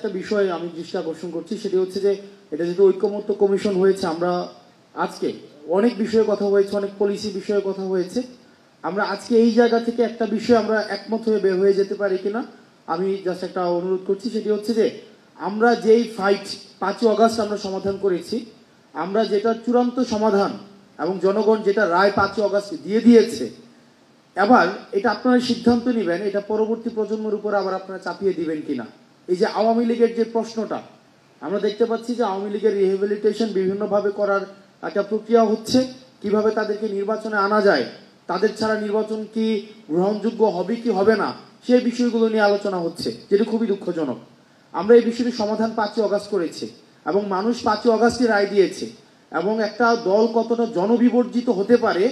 একটা বিষয় আমি দৃষ্টি আকর্ষণ করছি, সেটি হচ্ছে যে এটা যেহেতু ঐক্যমত্য কমিশন হয়েছে, আমরা আজকে অনেক বিষয়ে কথা হয়েছে, অনেক পলিসি বিষয়ে কথা হয়েছে। আমরা আজকে এই জায়গা থেকে একটা বিষয় আমরা একমত হয়ে বের হয়ে যেতে পারি কিনা আমি জাস্ট একটা অনুরোধ করছি। সেটি হচ্ছে যে আমরা যেই ফাইট 5ই অগাস্ট আমরা সমাধান করেছি, আমরা যেটা চূড়ান্ত সমাধান এবং জনগণ যেটা রায় 5ই অগাস্ট দিয়ে দিয়েছে, এবার এটা আপনারা সিদ্ধান্ত নেবেন এটা পরবর্তী প্রজন্মের উপর আবার আপনারা চাপিয়ে দিবেন কিনা। এই যে আওয়ামী লীগের যে প্রশ্নটা আমরা দেখতে পাচ্ছি যে আওয়ামী লীগের রিহেবিলিটেশন বিভিন্নভাবে করার একটা প্রক্রিয়া হচ্ছে, কিভাবে তাদেরকে নির্বাচনে আনা যায়, তাদের ছাড়া নির্বাচন কি গ্রহণযোগ্য হবে কি হবে না, সেই বিষয়গুলো নিয়ে আলোচনা হচ্ছে, যেটা খুবই দুঃখজনক। আমরা এই বিষয়টির সমাধান 5ই অগাস্ট করেছি এবং মানুষ 5ই অগাস্টে রায় দিয়েছে, এবং একটা দল কতটা জনবিবর্জিত হতে পারে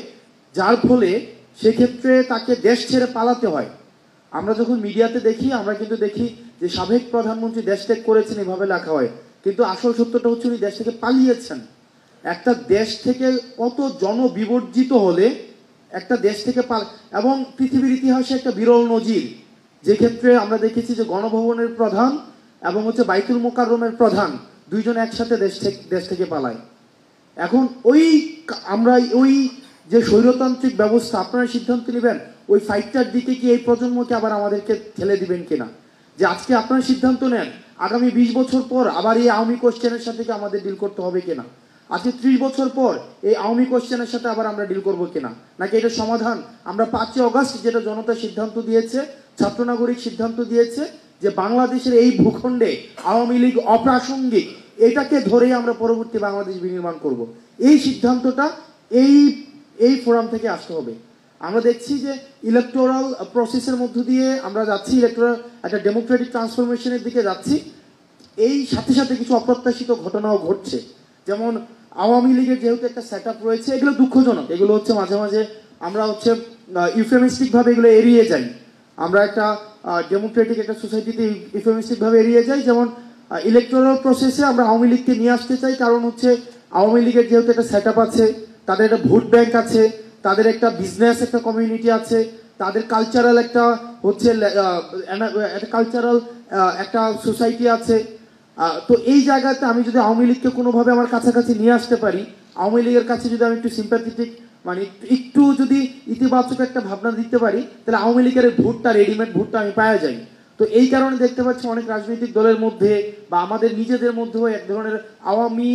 যার ফলে সেক্ষেত্রে তাকে দেশ ছেড়ে পালাতে হয়। আমরা যখন মিডিয়াতে দেখি, আমরা কিন্তু দেখি যে সাবেক প্রধানমন্ত্রী দেশ ত্যাগ করেছেন এভাবে লেখা হয়, কিন্তু আসল সত্যটা হচ্ছে উনি দেশ থেকে পালিয়েছেন। একটা দেশ থেকে কত জনবিবর্জিত হলে একটা দেশ থেকে এবং পৃথিবীর ইতিহাসে একটা বিরল নজির, যে ক্ষেত্রে আমরা দেখেছি যে গণভবনের প্রধান এবং হচ্ছে বাইতুল মোকাররমের প্রধান দুইজন একসাথে দেশ থেকে পালায়। এখন আমরা ওই যে স্বৈরতান্ত্রিক ব্যবস্থা, আপনারা সিদ্ধান্ত নেবেন ওই ফাইটটার দিকে কি এই প্রজন্মকে আবার আমাদেরকে ঠেলে দিবেন কিনা। যে আজকে আপনারা সিদ্ধান্ত নেন আগামী 20 বছর পর আবার এই আওয়ামী কোশ্চেনের সাথে কি আমাদের ডিল করতে হবে কিনা, আজকে 30 বছর পর এই আওয়ামী কোশ্চেনের সাথে আবার আমরা ডিল করবো কিনা, নাকি এটা সমাধান আমরা 5ই অগাস্ট যেটা জনতা সিদ্ধান্ত দিয়েছে, ছাত্র নাগরিক সিদ্ধান্ত দিয়েছে যে বাংলাদেশের এই ভূখণ্ডে আওয়ামী লীগ অপ্রাসঙ্গিক, এটাকে ধরেই আমরা পরবর্তী বাংলাদেশ বিনির্মাণ করব। এই সিদ্ধান্তটা এই ফোরাম থেকে আসতে হবে। আমরা দেখছি যে ইলেকটোরাল প্রসেসের মধ্য দিয়ে আমরা যাচ্ছি, ইলেকটোরাল একটা ডেমোক্রেটিক ট্রান্সফরমেশনের দিকে যাচ্ছি। এই সাথে সাথে কিছু অপ্রত্যাশিত ঘটনাও ঘটছে, যেমন আওয়ামী লীগের যেহেতু একটা সেট আপ রয়েছে, এগুলো দুঃখজনক, এগুলো হচ্ছে মাঝে মাঝে আমরা হচ্ছে ইউফেমিস্টিক ভাবে এগুলো এড়িয়ে যাই। আমরা একটা ডেমোক্রেটিক একটা সোসাইটিতে ইউফেমিস্টিক ভাবে এড়িয়ে যাই। যেমন ইলেকটোরাল প্রসেসে আমরা আওয়ামী লীগকে নিয়ে আসতে চাই, কারণ হচ্ছে আওয়ামী লীগের যেহেতু একটা সেট আপ আছে, তাদের একটা ভোট ব্যাংক আছে, তাদের একটা বিজনেস একটা কমিউনিটি আছে, তাদের কালচারাল একটা হচ্ছে কালচারাল একটা সোসাইটি আছে। তো এই জায়গাতে আমি যদি আওয়ামী লীগকে কোনোভাবে আমার কাছাকাছি নিয়ে আসতে পারি, আওয়ামী লীগের কাছে যদি আমি একটু সিম্প্যাথেটিক মানে একটু যদি ইতিবাচক একটা ভাবনা দিতে পারি, তাহলে আওয়ামী লীগের ভোটটা রেডিমেড ভোটটা আমি পাওয়া যাই। তো এই কারণে দেখতে পাচ্ছি অনেক রাজনৈতিক দলের মধ্যে বা আমাদের নিজেদের মধ্যেও এক ধরনের আওয়ামী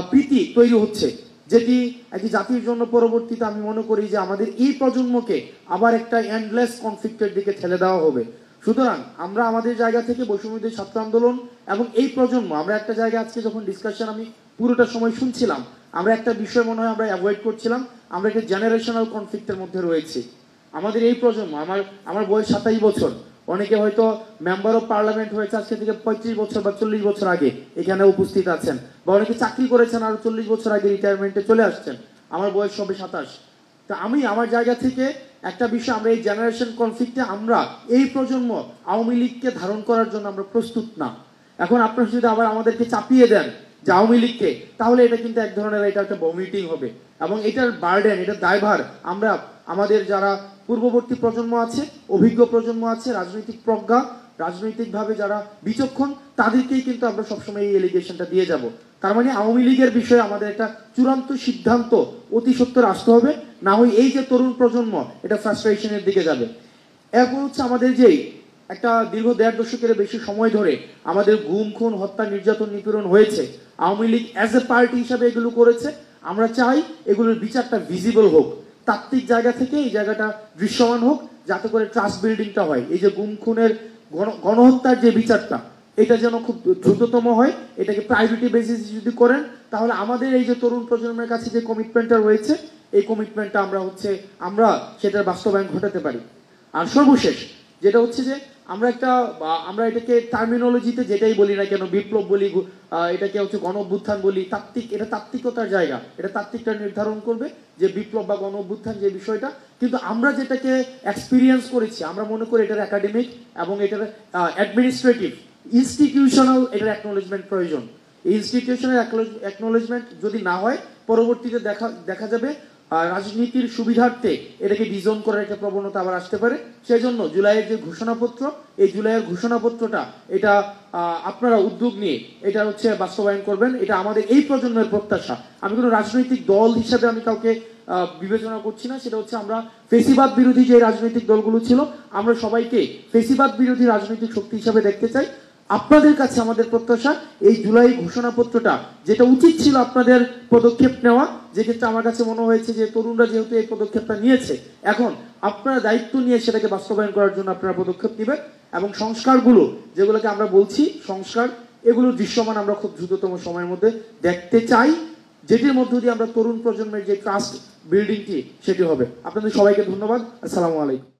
প্রীতি তৈরি হচ্ছে, যেটি একটি জাতির জন্য পরবর্তীতে আমি মনে করি যে আমাদের এই প্রজন্মকে আবার একটা এন্ডলেস কনফ্লিক্টের দিকে ঠেলে দেওয়া হবে। সুতরাং আমরা আমাদের জায়গা থেকে বৈষম্যবিরোধী ছাত্র আন্দোলন এবং এই প্রজন্ম, আমরা একটা জায়গায় আজকে যখন ডিসকাশন আমি পুরোটা সময় শুনছিলাম, আমরা একটা বিষয় মনে হয় আমরা অ্যাভয়েড করছিলাম, আমরা একটা জেনারেশনাল কনফ্লিক্টের মধ্যে রয়েছি। আমাদের এই প্রজন্ম, আমার বয়স 27 বছর, অনেকে হয়তো মেম্বার অফ পার্লামেন্ট হয়েছে আজকে থেকে 35 বছর বা 40 বছর আগে এখানে উপস্থিত আছেন, বা অনেকে চাকরি করেছেন আরো 40 বছর আগে রিটায়ারমেন্টে চলে আসছেন। আমার বয়স সবে 27। তো আমি আমার জায়গা থেকে একটা বিষয়, আমরা এই জেনারেশন কনফ্লিক্টে আমরা এই প্রজন্ম আওয়ামী লীগকে ধারণ করার জন্য আমরা প্রস্তুত না। এখন আপনারা যদি আবার আমাদেরকে চাপিয়ে দেন যে আওয়ামী লীগকে, তাহলে এটা কিন্তু এক ধরনের এটা একটা ভমিটিং হবে, এবং এটার বার্ডেন, এটার দায়ভার আমরা আমাদের যারা পূর্ববর্তী প্রজন্ম আছে, অভিজ্ঞ প্রজন্ম আছে, রাজনৈতিক প্রজ্ঞা, রাজনৈতিকভাবে যারা বিচক্ষণ, তাদেরকেই কিন্তু আমরা সবসময় এই এলিগেশনটা দিয়ে যাব। তার মানে আওয়ামী লীগের বিষয়ে আমাদের একটা চূড়ান্ত সিদ্ধান্ত অতি সত্বর আসতে হবে, না হয় এই যে তরুণ প্রজন্ম এটা ফ্রাস্ট্রেশনের দিকে যাবে। এরপর হচ্ছে আমাদের যেই একটা দীর্ঘ 1.5 দশকের বেশি সময় ধরে আমাদের গুম খুন হত্যা নির্যাতন নিপীড়ন হয়েছে, Awami League as a party হিসাবে এগুলো করেছে। আমরা চাই এগুলোর বিচারটা ভিজিবল হোক, তাত্ত্বিক জায়গা থেকে এই জায়গাটা দৃশ্যমান হোক, যাতে করে ট্রাস্ট বিল্ডিংটা হয়। এই যে গুম খুনের গণহত্যার যে বিচারটা, এটা যেন খুব দ্রুততম হয়, এটাকে প্রায়োরিটি বেসিস যদি করেন, তাহলে আমাদের এই যে তরুণ প্রজন্মের কাছে যে কমিটমেন্টটা রয়েছে, এই কমিটমেন্টটা আমরা সেটার বাস্তবায়ন ঘটাতে পারি। আর সর্বশেষ যেটা হচ্ছে যে আমরা এটাকে টার্মিনোলজিতে যেটাই বলি না কেন, বিপ্লব বলি, এটাকে হচ্ছে গণ অভ্যুত্থান বলি, এটা তাত্ত্বিকতার জায়গা, এটা তাত্ত্বিকটা নির্ধারণ করবে যে বিপ্লব বা গণ অভ্যুত্থান যে বিষয়টা। কিন্তু আমরা যেটাকে এক্সপিরিয়েন্স করেছি, আমরা মনে করি এটার একাডেমিক এবং এটার অ্যাডমিনিস্ট্রেটিভ ইনস্টিটিউশনাল এটার অ্যাকনোলেজমেন্ট প্রয়োজন। এই ইনস্টিটিউশনাল অ্যাকনোলেজমেন্ট যদি না হয়, পরবর্তীতে দেখা যাবে রাজনীতির সুবিধার্থে এটাকে ডিজোন করার একটা প্রবণতা আবার আসতে পারে। সেই জন্য জুলাইয়ের যে ঘোষণাপত্র, এই জুলাইয়ের ঘোষণাপত্রটা এটা আপনারা উদ্যোগ নিয়ে এটা হচ্ছে বাস্তবায়ন করবেন, এটা আমাদের এই প্রজন্মের প্রত্যাশা। আমি কোনো রাজনৈতিক দল হিসাবে আমি কাউকে বিবেচনা করছি না, সেটা হচ্ছে আমরা ফেসিবাদ বিরোধী যে রাজনৈতিক দলগুলো ছিল আমরা সবাইকে ফেসিবাদ বিরোধী রাজনৈতিক শক্তি হিসাবে দেখতে চাই। আপনাদের কাছে আমাদের প্রত্যাশা এই জুলাই ঘোষণাপত্রটা যেটা উচিত ছিল আপনাদের পদক্ষেপ নেওয়া, যে ক্ষেত্রে আমার কাছে মনে হয়েছে যে তরুণরা যেহেতু এই পদক্ষেপটা নিয়েছে, এখন আপনারা দায়িত্ব নিয়ে সেটাকে বাস্তবায়ন করার জন্য আপনারা পদক্ষেপ নেবেন এবং সংস্কারগুলো যেগুলোকে আমরা বলছি সংস্কার, এগুলোর দৃশ্যমান আমরা খুব দ্রুততম সময়ের মধ্যে দেখতে চাই, যেটির মধ্য দিয়ে আমরা তরুণ প্রজন্মের যে ট্রাস্ট বিল্ডিংটি সেটি হবে। আপনাদের সবাইকে ধন্যবাদ। আসসালামু আলাইকুম।